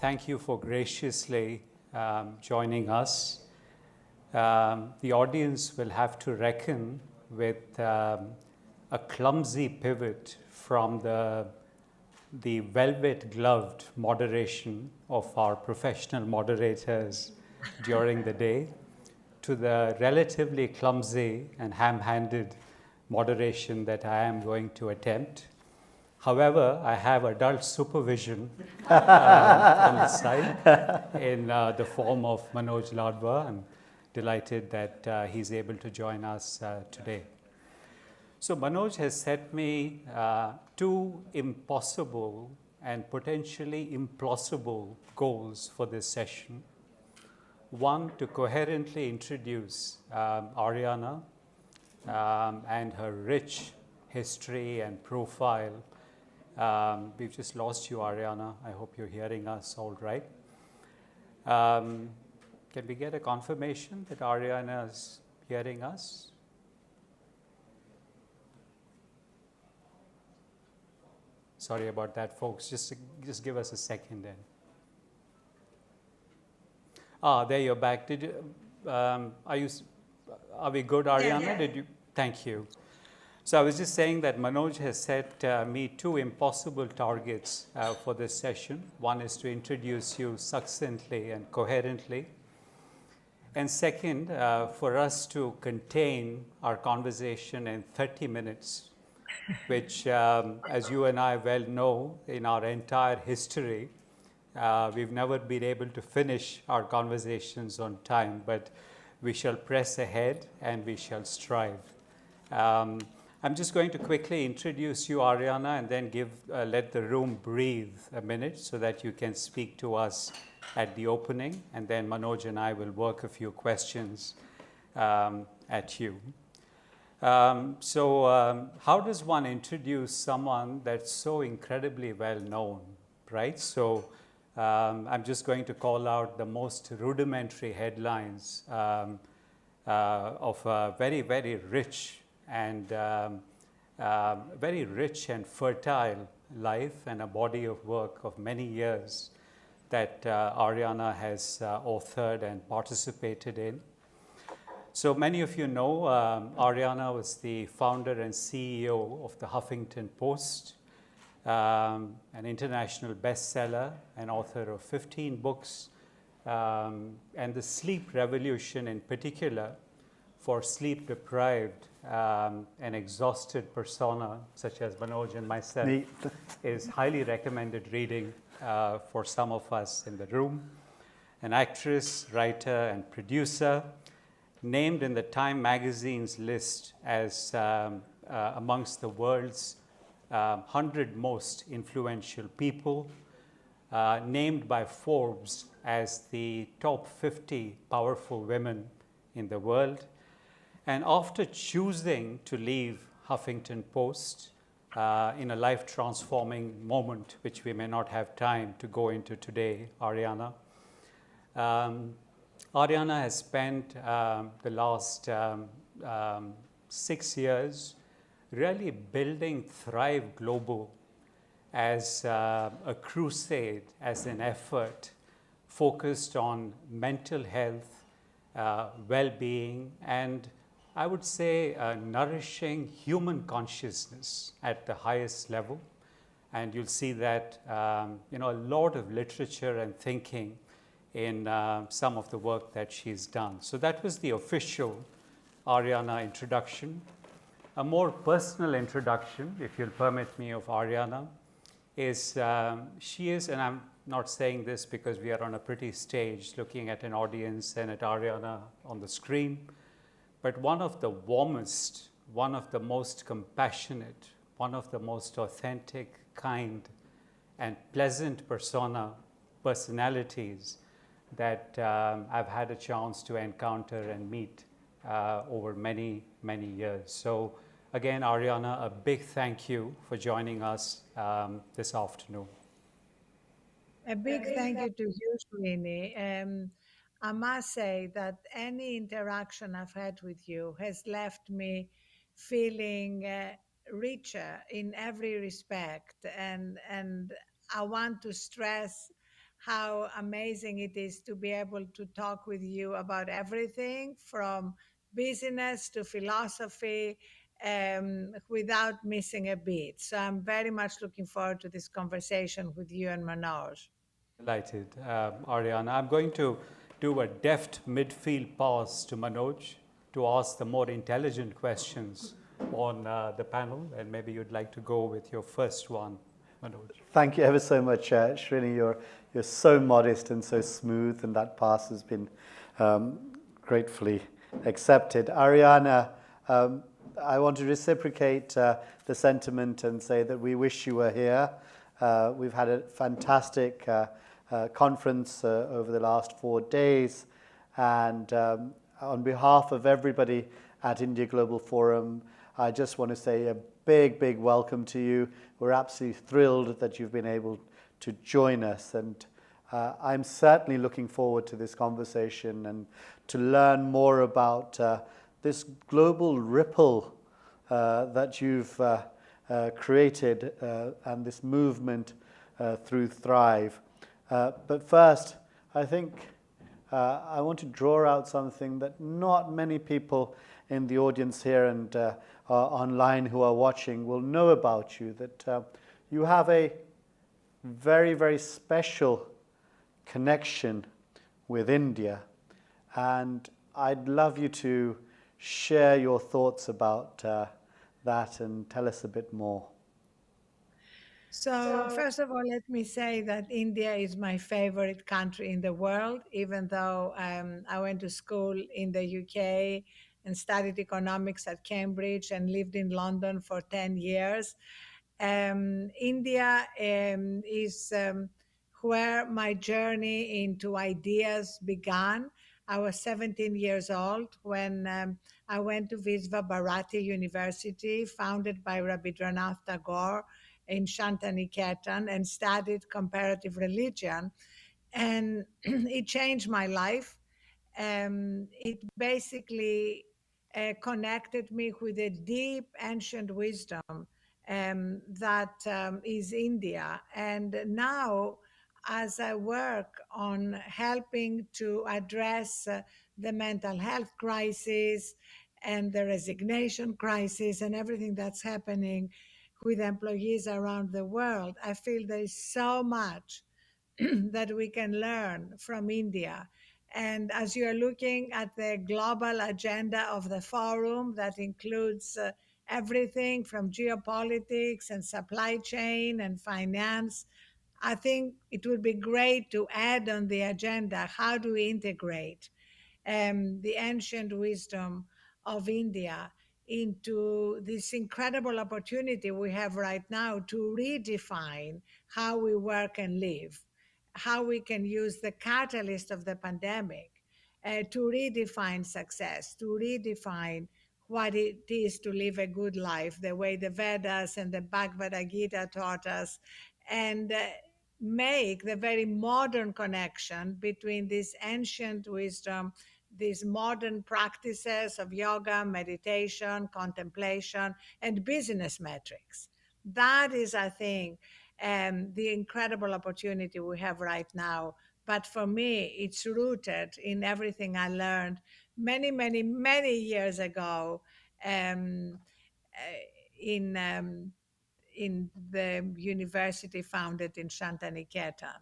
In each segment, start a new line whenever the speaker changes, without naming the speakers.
thank you for graciously joining us. The audience will have to reckon with a clumsy pivot from the velvet-gloved moderation of our professional moderators during the day to the relatively clumsy and ham-handed moderation that I am going to attempt. However, I have adult supervision on the side in the form of Manoj Ladwa. I'm delighted that he's able to join us today. So Manoj has set me two impossible and potentially implausible goals for this session. One, to coherently introduce Arianna and her rich history and profile. We've just lost you, Arianna. I hope you're hearing us all right. Can we get a confirmation that Arianna is hearing us? Sorry about that, folks. Just give us a second then. There you're back. Did you? Are we good, Arianna?
Yeah.
Did you? Thank you. So I was just saying that Manoj has set me two impossible targets for this session. One is to introduce you succinctly and coherently. And second, for us to contain our conversation in 30 minutes, which, as you and I well know, in our entire history, we've never been able to finish our conversations on time, but we shall press ahead and we shall strive. I'm just going to quickly introduce you, Arianna, and then let the room breathe a minute so that you can speak to us at the opening, and then Manoj and I will work a few questions at you. How does one introduce someone that's so incredibly well known, right? So I'm just going to call out the most rudimentary headlines of a very, very rich and fertile life and a body of work of many years that Arianna has authored and participated in. So many of you know Arianna was the founder and CEO of the Huffington Post, an international bestseller and author of 15 books, and the sleep revolution in particular for sleep-deprived and exhausted persona such as Manoj and myself is highly recommended reading for some of us in the room. An actress, writer, and producer, named in the Time magazine's list as amongst the world's 100 most influential people, named by Forbes as the top 50 powerful women in the world. And after choosing to leave Huffington Post in a life-transforming moment, which we may not have time to go into today, Arianna, Arianna has spent the last 6 years really building Thrive Global as a crusade, as an effort focused on mental health, well-being, and I would say nourishing human consciousness at the highest level. And you'll see that a lot of literature and thinking in some of the work that she's done. So that was the official Arianna introduction. A more personal introduction, if you'll permit me, of Arianna is she is, and I'm not saying this because we are on a pretty stage looking at an audience and at Arianna on the screen, but one of the warmest, one of the most compassionate, one of the most authentic, kind, and pleasant personalities that I've had a chance to encounter and meet over many, many years. So again, Arianna, a big thank you for joining us this afternoon.
A big thank you to you, Srini. I must say that any interaction I've had with you has left me feeling richer in every respect. And I want to stress how amazing it is to be able to talk with you about everything from business to philosophy without missing a beat. So I'm very much looking forward to this conversation with you and Manoj.
Delighted, Arianna. I'm going to do a deft midfield pass to Manoj to ask the more intelligent questions on the panel, and maybe you'd like to go with your first one, Manoj.
Thank you ever so much, Srini. You're so modest and so smooth, and that pass has been gratefully accepted. Arianna, I want to reciprocate the sentiment and say that we wish you were here. We've had a fantastic conference over the last 4 days, and on behalf of everybody at India Global Forum, I just want to say a big, big welcome to you. We're absolutely thrilled that you've been able to join us, and I'm certainly looking forward to this conversation and to learn more about this global ripple that you've created and this movement through Thrive. But first, I think I want to draw out something that not many people in the audience here and online who are watching will know about you, that you have a very, very special connection with India. And I'd love you to share your thoughts about that and tell us a bit more.
So, first of all, let me say that India is my favorite country in the world, even though I went to school in the UK and studied economics at Cambridge and lived in London for 10 years. India is where my journey into ideas began. I was 17 years old when I went to Visva Bharati University, founded by Rabindranath Tagore in Shantiniketan, and studied comparative religion. And it changed my life. It basically connected me with a deep ancient wisdom that is India. And now, as I work on helping to address the mental health crisis and the resignation crisis and everything that's happening with employees around the world, I feel there is so much that we can learn from India. And as you are looking at the global agenda of the forum, that includes everything from geopolitics and supply chain and finance, I think it would be great to add on the agenda how do we integrate the ancient wisdom of India into this incredible opportunity we have right now to redefine how we work and live, how we can use the catalyst of the pandemic to redefine success, to redefine what it is to live a good life, the way the Vedas and the Bhagavad Gita taught us, and make the very modern connection between this ancient wisdom, these modern practices of yoga, meditation, contemplation, and business metrics. That is, I think, the incredible opportunity we have right now. But for me, it's rooted in everything I learned many, many, many years ago um, in the university founded in Shantiniketan.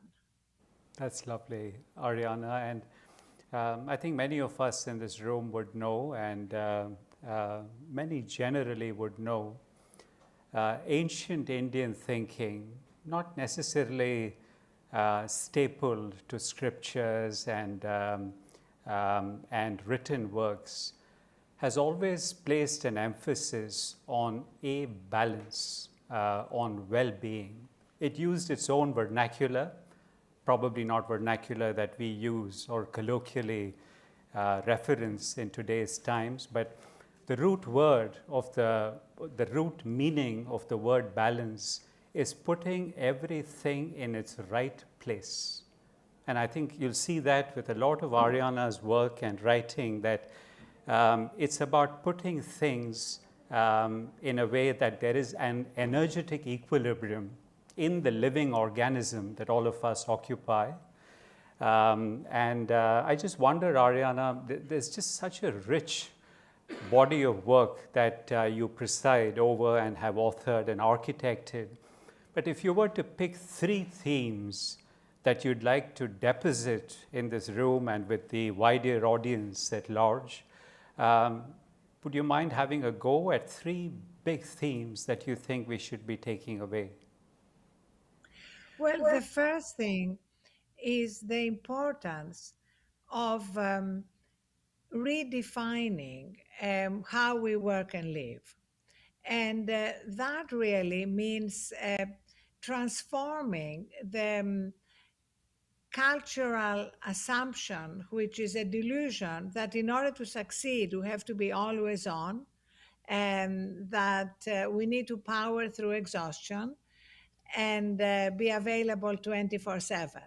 That's lovely, Arianna. And I think many of us in this room would know, and many generally would know, ancient Indian thinking, not necessarily stapled to scriptures and written works, has always placed an emphasis on a balance, on well-being. It used its own vernacular, probably not vernacular that we use or colloquially reference in today's times, but the root word of the root meaning of the word balance is putting everything in its right place. And I think you'll see that with a lot of Arianna's work and writing, that it's about putting things in a way that there is an energetic equilibrium in the living organism that all of us occupy, And I just wonder, Arianna, there's just such a rich body of work that you preside over and have authored and architected. But if you were to pick 3 themes that you'd like to deposit in this room and with the wider audience at large, would you mind having a go at 3 big themes that you think we should be taking away?
Well, the first thing is the importance of redefining how we work and live. And that really means transforming the cultural assumption, which is a delusion that in order to succeed, we have to be always on, and that we need to power through exhaustion and be available 24/7.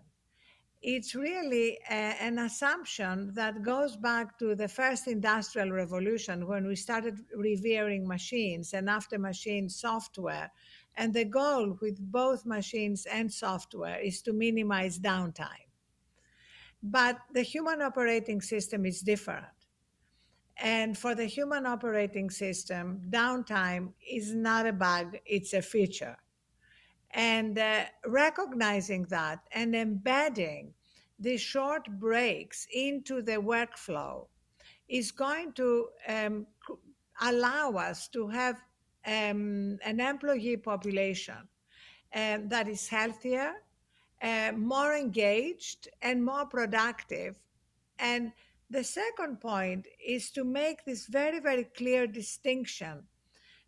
It's really an assumption that goes back to the first industrial revolution when we started revering machines, and after machines, software. And the goal with both machines and software is to minimize downtime. But the human operating system is different. And for the human operating system, downtime is not a bug, it's a feature. And recognizing that and embedding these short breaks into the workflow is going to allow us to have an employee population that is healthier, more engaged, and more productive. And the second point is to make this very, very clear distinction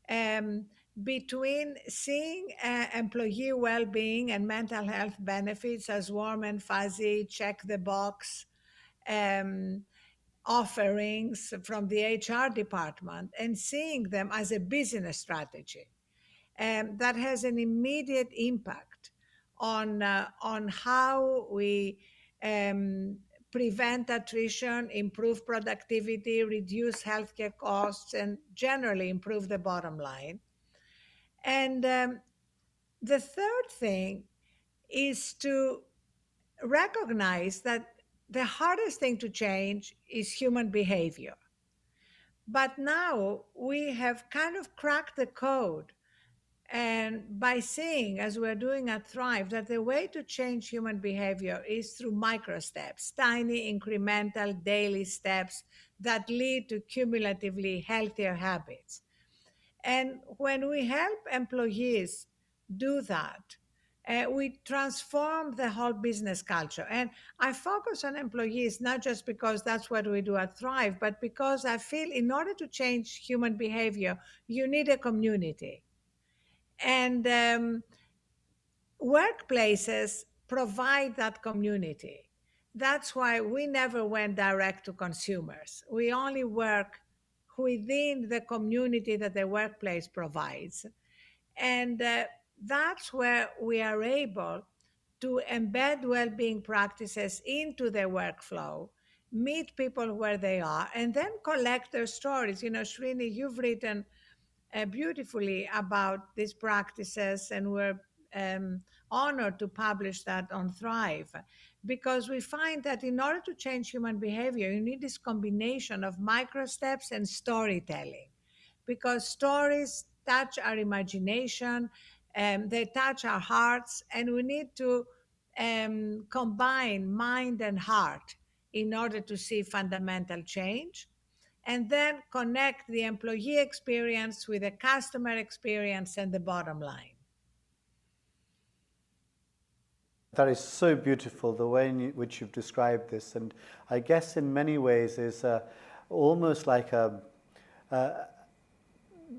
um, between seeing employee well-being and mental health benefits as warm and fuzzy, check the box um, offerings from the HR department, and seeing them as a business strategy that has an immediate impact on how we prevent attrition, improve productivity, reduce healthcare costs, and generally improve the bottom line. And the third thing is to recognize that the hardest thing to change is human behavior. But now we have kind of cracked the code. And by seeing, as we're doing at Thrive, that the way to change human behavior is through micro steps, tiny incremental daily steps that lead to cumulatively healthier habits. And when we help employees do that, we transform the whole business culture. And I focus on employees not just because that's what we do at Thrive, but because I feel in order to change human behavior, you need a community. And workplaces provide that community. That's why we never went direct to consumers. We only work within the community that the workplace provides. And that's where we are able to embed well-being practices into their workflow, meet people where they are, and then collect their stories. You know, Srini, you've written beautifully about these practices, and we're honored to publish that on Thrive, because we find that in order to change human behavior, you need this combination of micro steps and storytelling, because stories touch our imagination, they touch our hearts, and we need to combine mind and heart in order to see fundamental change, and then connect the employee experience with the customer experience and the bottom line.
That is so beautiful, the way in which you've described this, and I guess in many ways is almost like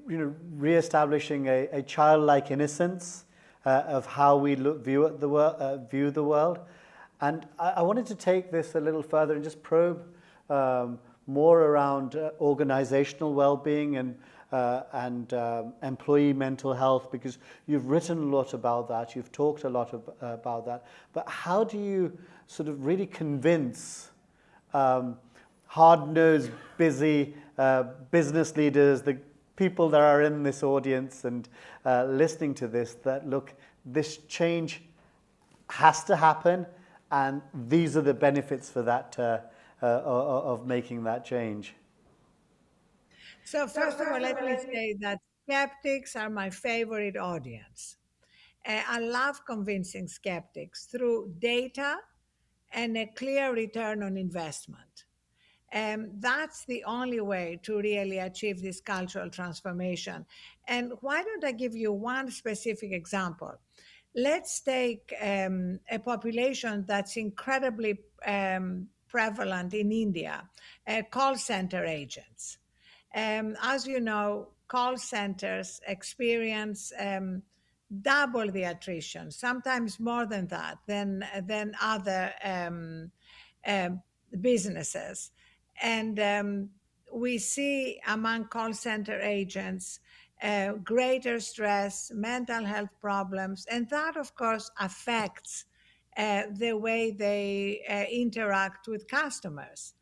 re-establishing a childlike innocence of how we view the world. And I wanted to take this a little further and just probe more around organizational well-being and employee mental health, because you've written a lot about that, you've talked a lot about that. But how do you sort of really convince hard-nosed, busy business leaders, the people that are in this audience and listening to this, that look, this change has to happen, and these are the benefits for that of making that change.
So first of all, let me say that skeptics are my favorite audience. I love convincing skeptics through data and a clear return on investment. That's the only way to really achieve this cultural transformation. And why don't I give you one specific example? Let's take a population that's incredibly prevalent in India, call center agents. As you know, call centers experience double the attrition, sometimes more than that, than other um, businesses. And we see among call center agents greater stress, mental health problems, and that, of course, affects the way they interact with customers.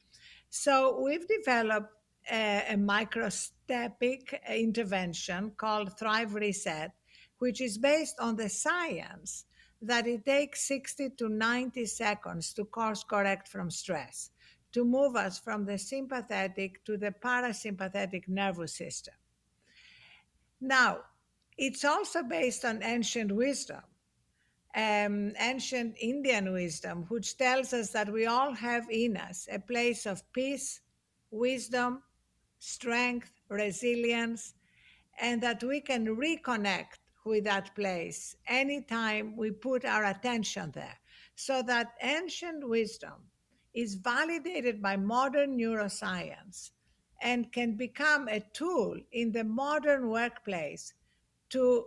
So we've developed a microscopic intervention called Thrive Reset, which is based on the science that it takes 60 to 90 seconds to course correct from stress, to move us from the sympathetic to the parasympathetic nervous system. Now, it's also based on ancient wisdom, ancient Indian wisdom, which tells us that we all have in us a place of peace, wisdom, strength, resilience, and that we can reconnect with that place anytime we put our attention there. So that ancient wisdom is validated by modern neuroscience and can become a tool in the modern workplace to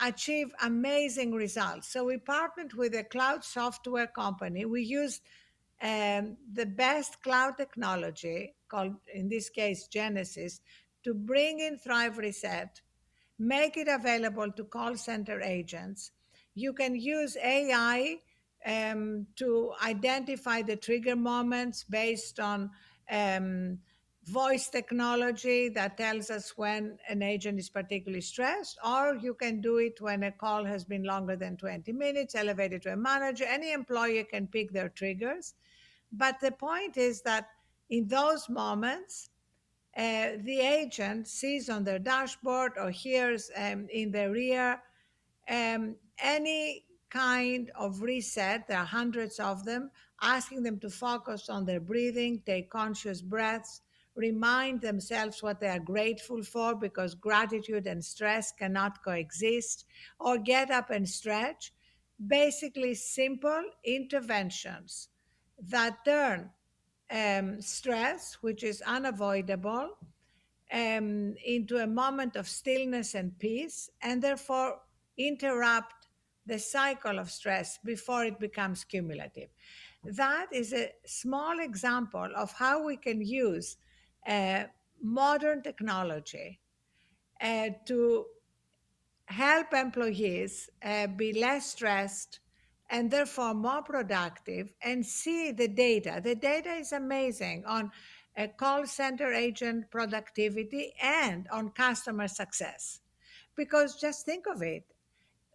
achieve amazing results. So we partnered with a cloud software company. We used the best cloud technology, called in this case Genesis, to bring in Thrive Reset, make it available to call center agents. You can use AI to identify the trigger moments based on voice technology that tells us when an agent is particularly stressed, or you can do it when a call has been longer than 20 minutes, elevated to a manager. Any employee can pick their triggers. But the point is that in those moments, the agent sees on their dashboard or hears in their ear any kind of reset. There are hundreds of them, asking them to focus on their breathing, take conscious breaths, remind themselves what they are grateful for, because gratitude and stress cannot coexist, or get up and stretch. Basically, simple interventions that turn stress, which is unavoidable, into a moment of stillness and peace, and therefore interrupt the cycle of stress before it becomes cumulative. That is a small example of how we can use modern technology to help employees be less stressed and therefore more productive, and see the data. The data is amazing on call center agent productivity and on customer success. Because just think of it,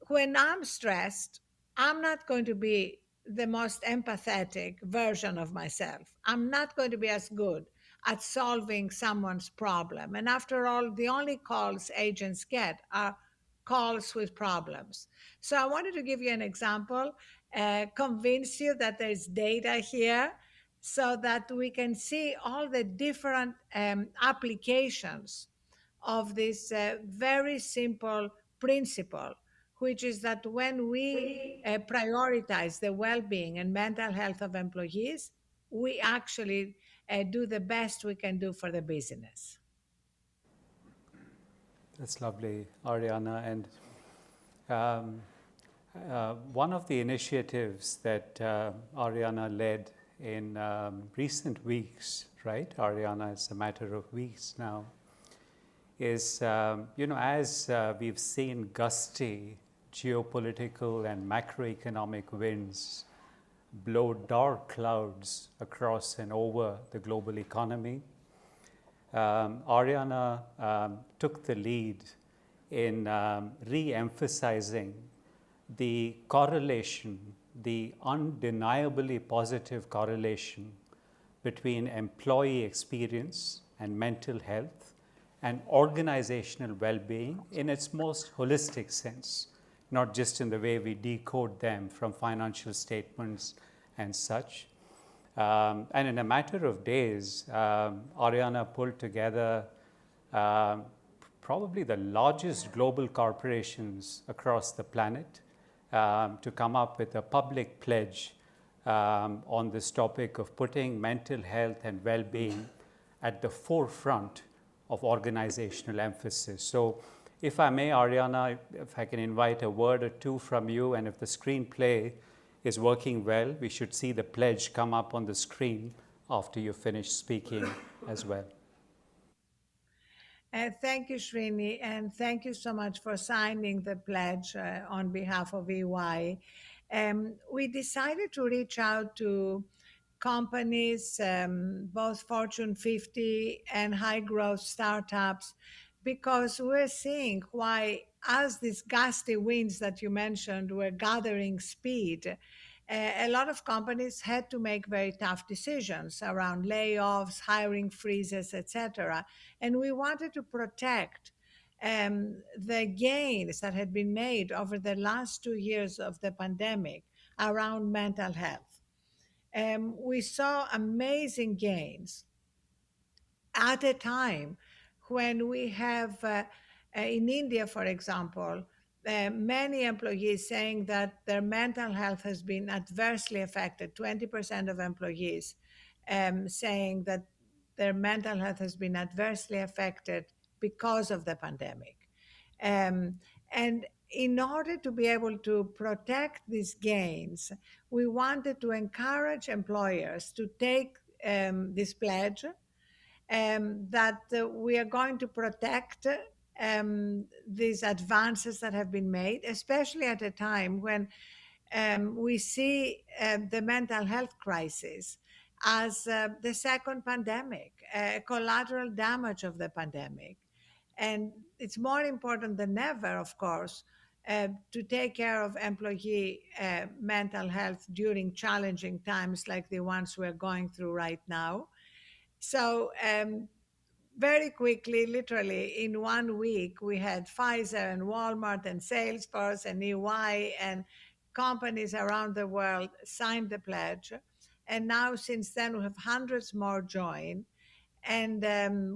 when I'm stressed, I'm not going to be the most empathetic version of myself. I'm not going to be as good at solving someone's problem. And after all, the only calls agents get are calls with problems. So I wanted to give you an example, convince you that there's data here so that we can see all the different applications of this very simple principle, which is that when we prioritize the well-being and mental health of employees, we actually do the best we can do for the business.
That's lovely, Arianna. And one of the initiatives that Arianna led in recent weeks, right, Arianna, it's a matter of weeks now, is, as we've seen gusty geopolitical and macroeconomic winds blow dark clouds across and over the global economy, Arianna took the lead in re-emphasizing the correlation the undeniably positive correlation between employee experience and mental health and organizational well-being in its most holistic sense, not just in the way we decode them from financial statements and such. And in a matter of days, Arianna pulled together probably the largest global corporations across the planet to come up with a public pledge on this topic of putting mental health and well-being at the forefront of organizational emphasis. So if I may, Arianna, if I can invite a word or two from you, and if the screenplay is working well, we should see the pledge come up on the screen after you finish speaking as well.
Thank you, Srini, and thank you so much for signing the pledge on behalf of EY. We decided to reach out to companies, both Fortune 50 and high growth startups, because we're seeing why, as these gusty winds that you mentioned were gathering speed, a lot of companies had to make very tough decisions around layoffs, hiring freezes, etc. And we wanted to protect the gains that had been made over the last 2 years of the pandemic around mental health. We saw amazing gains at a time when we have, in India, for example, many employees saying that their mental health has been adversely affected. 20% of employees saying that their mental health has been adversely affected because of the pandemic. And in order to be able to protect these gains, we wanted to encourage employers to take this pledge that we are going to protect these advances that have been made, especially at a time when we see the mental health crisis as the second pandemic, collateral damage of the pandemic. And it's more important than ever, of course, to take care of employee mental health during challenging times like the ones we're going through right now. So very quickly, literally in 1 week, we had Pfizer and Walmart and Salesforce and EY and companies around the world signed the pledge. And now since then, we have hundreds more join. And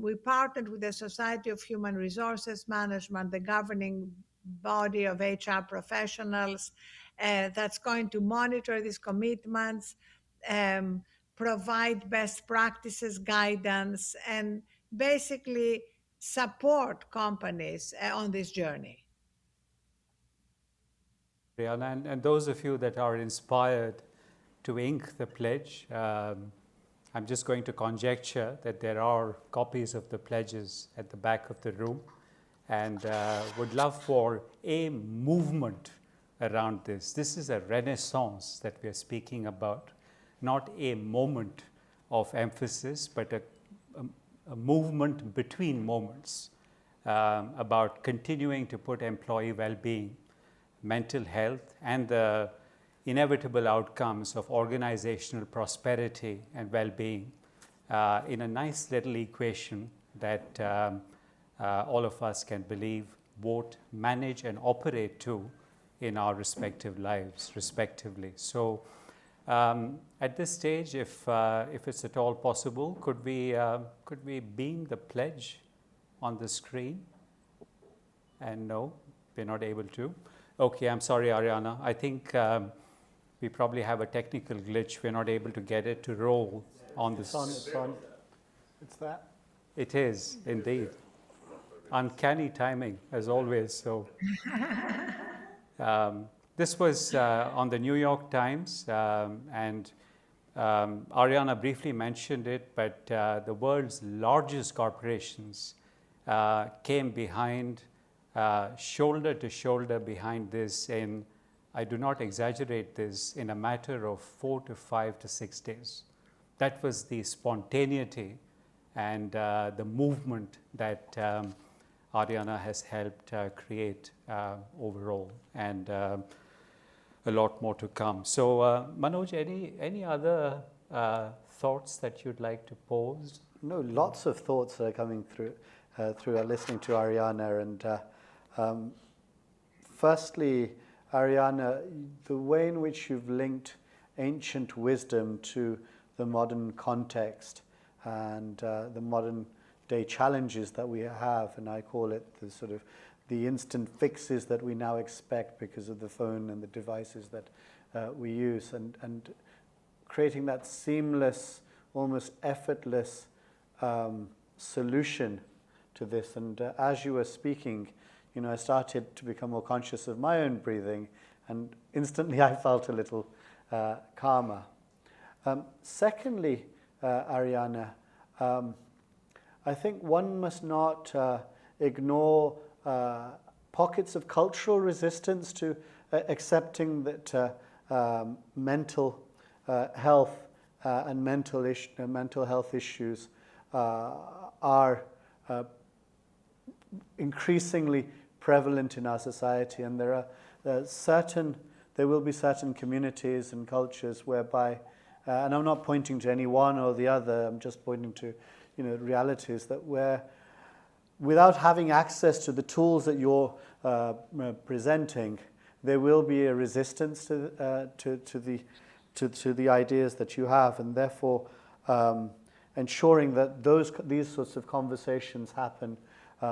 we partnered with the Society of Human Resources Management, the governing body of HR professionals, that's going to monitor these commitments, provide best practices guidance, and basically support companies on this journey.
And those of you that are inspired to ink the pledge, I'm just going to conjecture that there are copies of the pledges at the back of the room, and would love for a movement around this. This is a renaissance that we are speaking about, not a moment of emphasis, but a movement between moments about continuing to put employee well-being, mental health, and the inevitable outcomes of organizational prosperity and well-being in a nice little equation that all of us can believe, vote, manage, and operate to in our respective lives, respectively. So at this stage, if it's at all possible, could we beam the pledge on the screen? And no, we're not able to. Okay, I'm sorry, Arianna. I think we probably have a technical glitch. We're not able to get it to roll on this.
It's on. It's that.
It is, indeed. Uncanny timing, as always. So this was on the New York Times, and Arianna briefly mentioned it, but the world's largest corporations came behind, shoulder to shoulder behind this in, I do not exaggerate this, in a matter of 4 to 5 to 6 days. That was the spontaneity and the movement that Arianna has helped create overall. And a lot more to come. So Manoj, any other thoughts that you'd like to pose?
No, lots of thoughts are coming through listening to Arianna. And firstly, Arianna, the way in which you've linked ancient wisdom to the modern context and the modern day challenges that we have, and I call it the sort of the instant fixes that we now expect because of the phone and the devices that we use, and creating that seamless, almost effortless solution to this. And as you were speaking, I started to become more conscious of my own breathing, and instantly I felt a little calmer. Secondly, Arianna, I think one must not ignore pockets of cultural resistance to accepting that mental health and mental health issues are increasingly prevalent in our society, and there will be certain communities and cultures whereby, and I'm not pointing to any one or the other, I'm just pointing to realities that where, without having access to the tools that you're presenting, there will be a resistance to the ideas that you have, and therefore ensuring that these sorts of conversations happen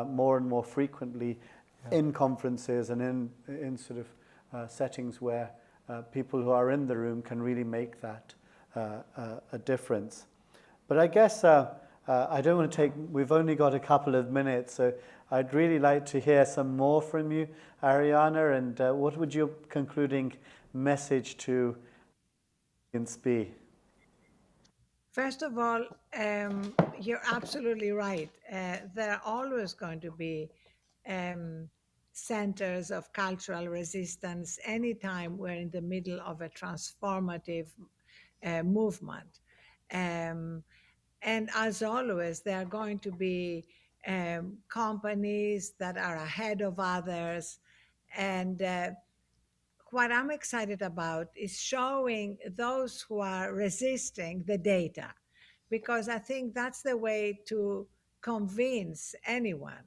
more and more frequently in conferences and in sort of settings where people who are in the room can really make that a difference. But I guess I don't want to we've only got a couple of minutes, so I'd really like to hear some more from you, Arianna, and what would your concluding message to audience be?
First of all, you're absolutely right. There are always going to be centers of cultural resistance anytime we're in the middle of a transformative movement. And as always, there are going to be companies that are ahead of others. And what I'm excited about is showing those who are resisting the data, because I think that's the way to convince anyone,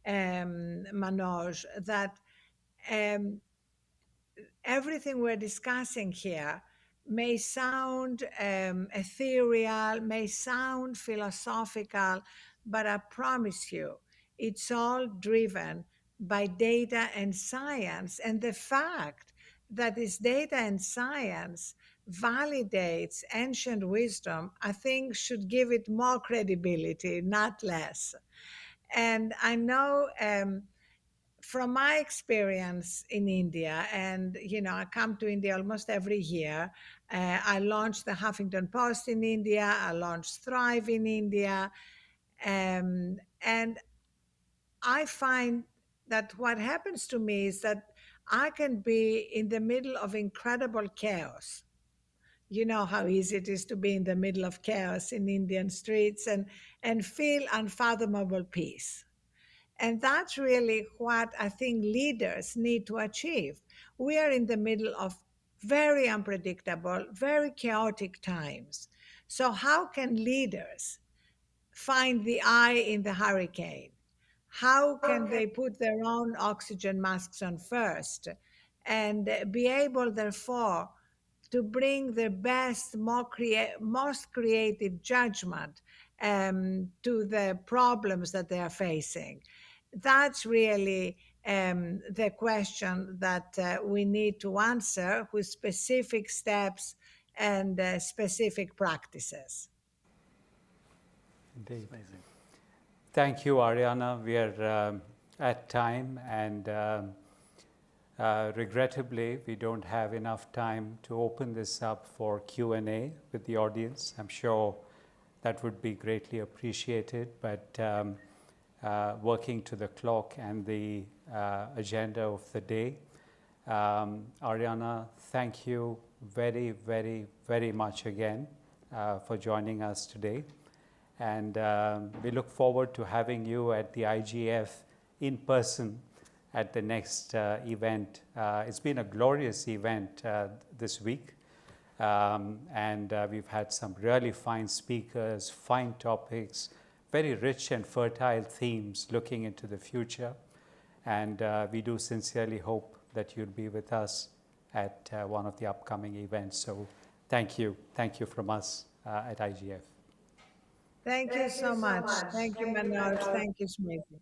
Manoj, that everything we're discussing here may sound ethereal, may sound philosophical, but I promise you, it's all driven by data and science. And the fact that this data and science validates ancient wisdom, I think should give it more credibility, not less. And I know from my experience in India, and I come to India almost every year. I launched the Huffington Post in India. I launched Thrive in India, and I find that what happens to me is that I can be in the middle of incredible chaos. You know how easy it is to be in the middle of chaos in Indian streets and feel unfathomable peace. And that's really what I think leaders need to achieve. We are in the middle of very unpredictable, very chaotic times. So, how can leaders find the eye in the hurricane? How can they put their own oxygen masks on first and be able, therefore, to bring their best, most creative judgment to the problems that they are facing? That's really the question that we need to answer with specific steps and specific practices.
Indeed. Amazing. Thank you, Arianna. We are at time, and regrettably, we don't have enough time to open this up for Q&A with the audience. I'm sure that would be greatly appreciated, but working to the clock and the agenda of the day. Arianna, thank you very, very, very much again for joining us today. And we look forward to having you at the IGF in person at the next event. It's been a glorious event this week. And we've had some really fine speakers, fine topics, very rich and fertile themes looking into the future. And we do sincerely hope that you'll be with us at one of the upcoming events. So thank you. Thank you from us at IGF.
Thank you so much. Thank you, Manoj. Thank you, Smriti.